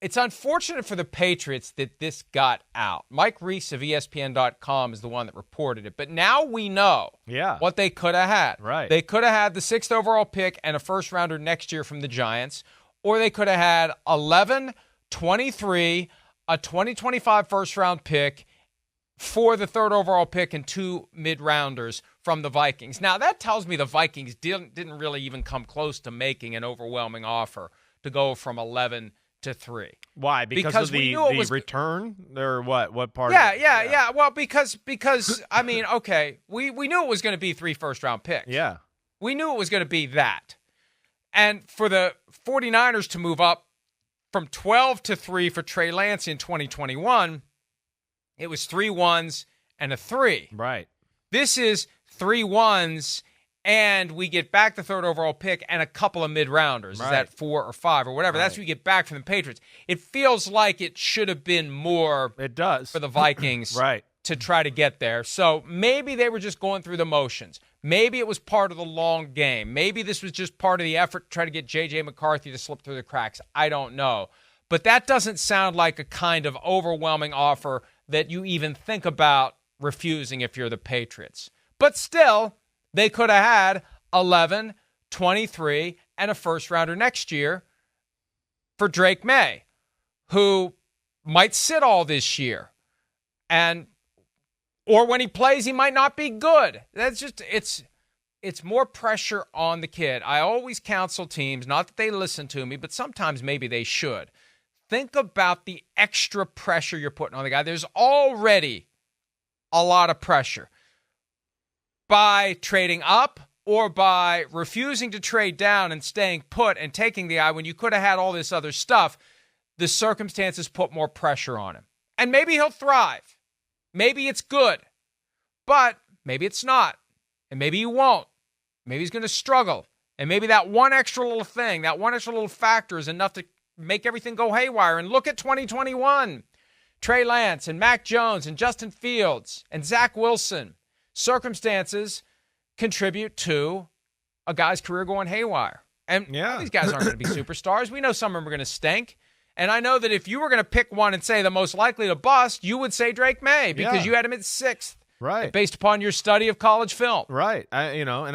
It's unfortunate for the Patriots that this got out. Mike Reese of ESPN.com is the one that reported it. But now we know what they could have had. Right. They could have had the 6th overall pick and a first-rounder next year from the Giants, or they could have had 11, 23, a 2025 first-round pick for the 3rd overall pick and 2 mid-rounders from the Vikings. Now, that tells me the Vikings didn't really even come close to making an overwhelming offer to go from 11 to 3. Why? Because of the return? Or what? What part? Yeah. Well, because I mean, okay, we knew it was going to be 3 first-round picks. Yeah. We knew it was going to be that. And for the 49ers to move up from 12 to 3 for Trey Lance in 2021, it was 3 1s and a 3. Right. This is 3 1s, and we get back the 3rd overall pick and a couple of mid-rounders. Right. Is that 4 or 5 or whatever? Right. That's what we get back from the Patriots. It feels like it should have been more for the Vikings right. to try to get there. So maybe they were just going through the motions. Maybe it was part of the long game. Maybe this was just part of the effort to try to get J.J. McCarthy to slip through the cracks. I don't know. But that doesn't sound like a kind of overwhelming offer that you even think about refusing if you're the Patriots. But still, they could have had 11, 23, and a first-rounder next year for Drake Maye, who might sit all this year. Or when he plays, he might not be good. That's just, it's more pressure on the kid. I always counsel teams, not that they listen to me, but sometimes maybe they should. Think about the extra pressure you're putting on the guy. There's already a lot of pressure. By trading up or by refusing to trade down and staying put and taking the guy when you could have had all this other stuff, the circumstances put more pressure on him. And maybe he'll thrive. Maybe it's good. But maybe it's not. And maybe he won't. Maybe he's going to struggle. And maybe that one extra little thing, that one extra little factor is enough to make everything go haywire. And look at 2021. Trey Lance and Mac Jones and Justin Fields and Zach Wilson. Circumstances contribute to a guy's career going haywire. And these guys aren't going to be superstars. We know some of them are going to stink. And I know that if you were going to pick one and say the most likely to bust, you would say Drake Maye because you had him at 6th. Right. Based upon your study of college film. Right. I know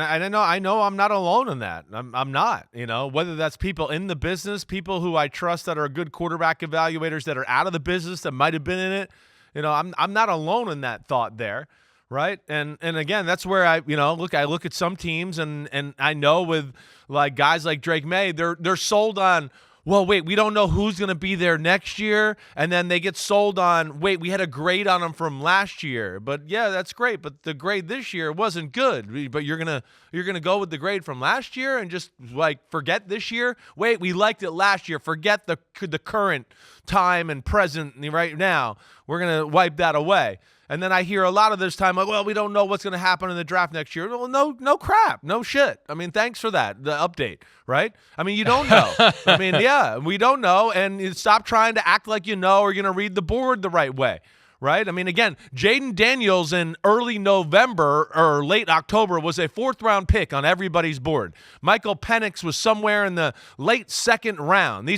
I'm not alone in that. I'm not, whether that's people in the business, people who I trust that are good quarterback evaluators that are out of the business that might have been in it. I'm not alone in that thought there. Right. And again, that's where I look at some teams and I know with like guys like Drake Maye, they're sold on, well, wait, we don't know who's going to be there next year. And then they get sold on, wait, we had a grade on them from last year. But yeah, that's great. But the grade this year wasn't good. But you're going to go with the grade from last year and just like forget this year? Wait, we liked it last year. Forget the current time and present right now. We're going to wipe that away. And then I hear a lot of this time, like, well, we don't know what's going to happen in the draft next year. Well, no crap. No shit. I mean, thanks for that, the update, right? I mean, you don't know. I mean, yeah, we don't know. And you stop trying to act like you know or you're going to read the board the right way, right? I mean, again, Jaden Daniels in early November or late October was a 4th-round pick on everybody's board. Michael Penix was somewhere in the late 2nd round.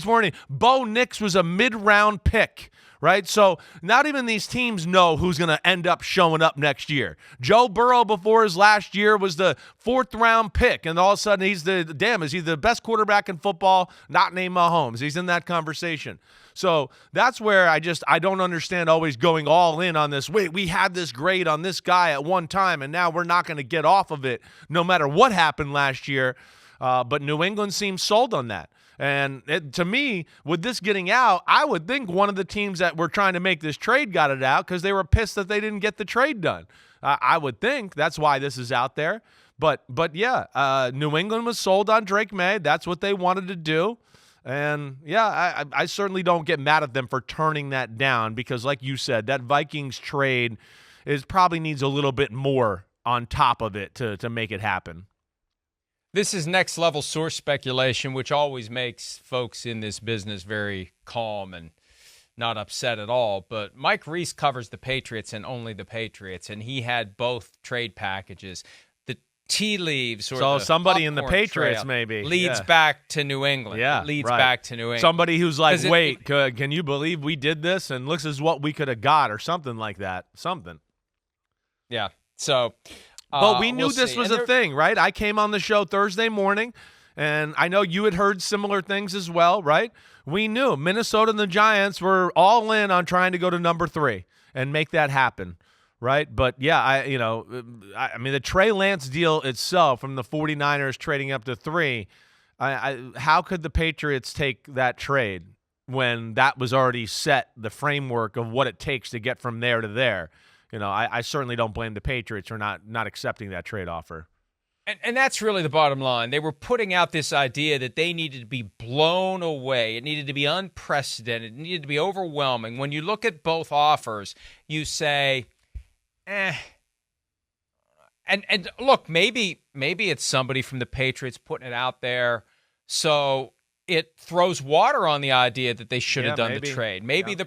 Bo Nix was a mid-round pick. Right? So not even these teams know who's going to end up showing up next year. Joe Burrow before his last year was the 4th-round pick, and all of a sudden is he the best quarterback in football, not named Mahomes. He's in that conversation. So that's where I don't understand always going all in on this. Wait, we had this grade on this guy at one time, and now we're not going to get off of it no matter what happened last year. But New England seems sold on that. And to me, with this getting out, I would think one of the teams that were trying to make this trade got it out because they were pissed that they didn't get the trade done. I would think that's why this is out there. But yeah, New England was sold on Drake Maye. That's what they wanted to do. And, yeah, I certainly don't get mad at them for turning that down because, like you said, that Vikings trade probably needs a little bit more on top of it to make it happen. This is next-level source speculation, which always makes folks in this business very calm and not upset at all. But Mike Reese covers the Patriots and only the Patriots, and he had both trade packages. The tea leaves or so the somebody in the popcorn Patriots trail maybe leads back to New England. Yeah, It leads right. back to New England. Somebody who's like, wait, can you believe we did this? And looks as what we could have got or something like that. Something. Yeah. So, but we knew we'll this see. was a thing, right? I came on the show Thursday morning, and I know you had heard similar things as well, right? We knew Minnesota and the Giants were all in on trying to go to number 3 and make that happen. Right. But yeah, I mean, the Trey Lance deal itself from the 49ers trading up to 3. How could the Patriots take that trade when that was already set, the framework of what it takes to get from there to there? I certainly don't blame the Patriots for not accepting that trade offer. And that's really the bottom line. They were putting out this idea that they needed to be blown away. It needed to be unprecedented. It needed to be overwhelming. When you look at both offers, you say, And look, maybe it's somebody from the Patriots putting it out there so it throws water on the idea that they should have done the trade. Maybe the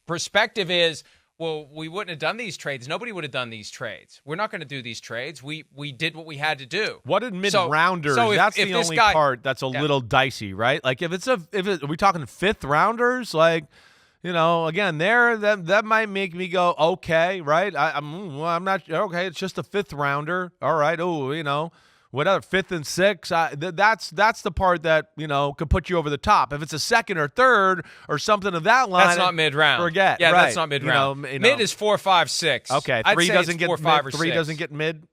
perspective is, well, we wouldn't have done these trades. Nobody would have done these trades. We're not going to do these trades. We did what we had to do. What did mid-rounders? That's the only part that's a little dicey, right? Like are we talking 5th rounders? Like, again, that might make me go, okay, right? I'm not okay. It's just a 5th rounder. All right. Oh, whatever, 5th and 6th. That's the part that could put you over the top. If it's a 2nd or 3rd or something of that line, that's not mid-round. Forget. Yeah, right. that's not mid-round. Mid is 4, 5, 6. Okay, I'd 3 say doesn't it's get 4, 5, mid. or 3 6. doesn't get mid.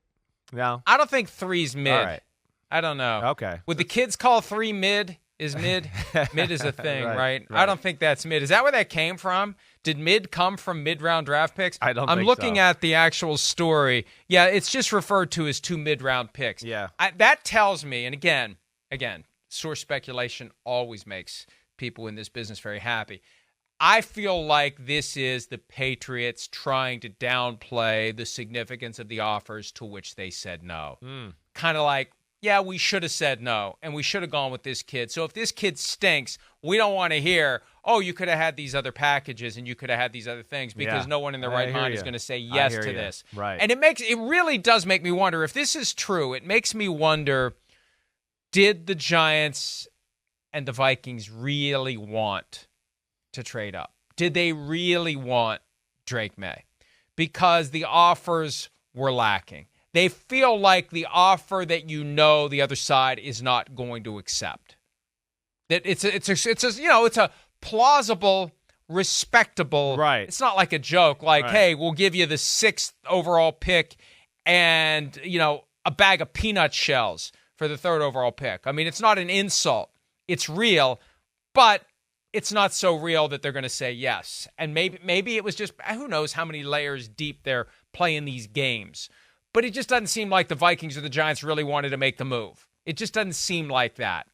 No, I don't think 3's mid. All right. I don't know. Okay. Would the kids call 3 mid? Is mid? Mid is a thing, right? I don't think that's mid. Is that where that came from? Did mid come from mid-round draft picks? I don't think so. I'm looking at the actual story. Yeah, it's just referred to as 2 mid-round picks. Yeah. That tells me, and again, source speculation always makes people in this business very happy. I feel like this is the Patriots trying to downplay the significance of the offers to which they said no. Kind of like, yeah, we should have said no, and we should have gone with this kid. So if this kid stinks, we don't want to hear, oh, you could have had these other packages and you could have had these other things, because no one in their right mind is going to say yes to this. Right. And it really does make me wonder, if this is true, it makes me wonder, did the Giants and the Vikings really want to trade up? Did they really want Drake Maye? Because the offers were lacking. They feel like the offer that the other side is not going to accept. That it's a plausible, respectable. Right. It's not like a joke. Like, hey, we'll give you the 6th overall pick, and a bag of peanut shells for the 3rd overall pick. I mean, it's not an insult. It's real, but it's not so real that they're going to say yes. And maybe it was just, who knows how many layers deep they're playing these games. But it just doesn't seem like the Vikings or the Giants really wanted to make the move. It just doesn't seem like that.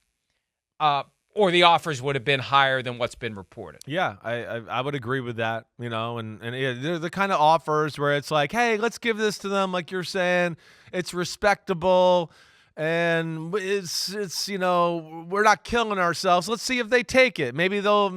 Or the offers would have been higher than what's been reported. Yeah, I would agree with that. And they're the kind of offers where it's like, hey, let's give this to them, like you're saying. It's respectable, and it's we're not killing ourselves. Let's see if they take it. Maybe they'll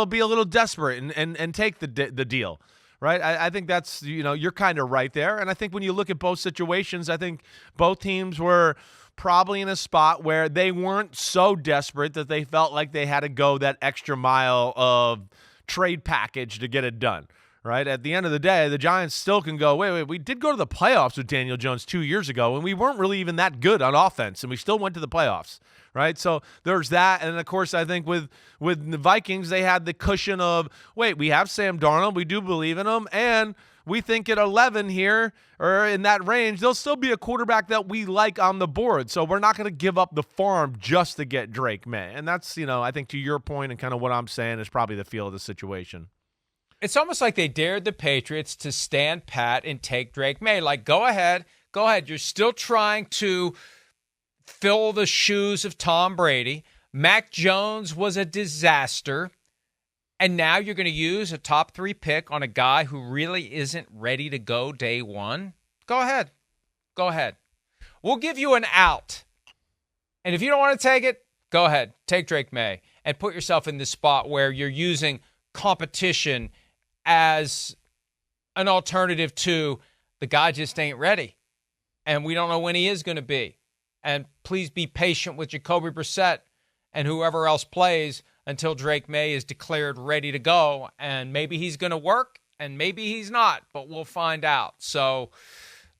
be a little desperate and take the deal. Right, I think that's you're kind of right there, and I think when you look at both situations, I think both teams were probably in a spot where they weren't so desperate that they felt like they had to go that extra mile of trade package to get it done. Right, at the end of the day, the Giants still can go, wait, we did go to the playoffs with Daniel Jones 2 years ago, and we weren't really even that good on offense, and we still went to the playoffs. Right, so there's that, and of course, I think with the Vikings, they had the cushion of, wait, we have Sam Darnold, we do believe in him, and we think at 11 here, or in that range, there'll still be a quarterback that we like on the board, so we're not going to give up the farm just to get Drake Maye, and that's, I think to your point and kind of what I'm saying is probably the feel of the situation. It's almost like they dared the Patriots to stand pat and take Drake Maye. Like, go ahead, you're still trying to fill the shoes of Tom Brady. Mac Jones was a disaster. And now you're going to use a top 3 pick on a guy who really isn't ready to go day one? Go ahead. We'll give you an out. And if you don't want to take it, go ahead. Take Drake Maye and put yourself in this spot where you're using competition as an alternative to the guy just ain't ready. and we don't know when he is going to be. And please be patient with Jacoby Brissett and whoever else plays until Drake Maye is declared ready to go. And maybe he's going to work, and maybe he's not, but we'll find out. So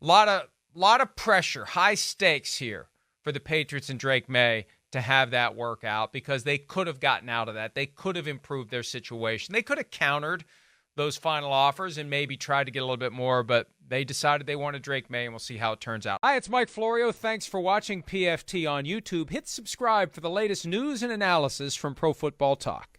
a lot of pressure, high stakes here for the Patriots and Drake Maye to have that work out, because they could have gotten out of that. They could have improved their situation. They could have countered those final offers and maybe tried to get a little bit more, but they decided they wanted Drake Maye, and we'll see how it turns out. Hi, it's Mike Florio. Thanks for watching PFT on YouTube. Hit subscribe for the latest news and analysis from Pro Football Talk.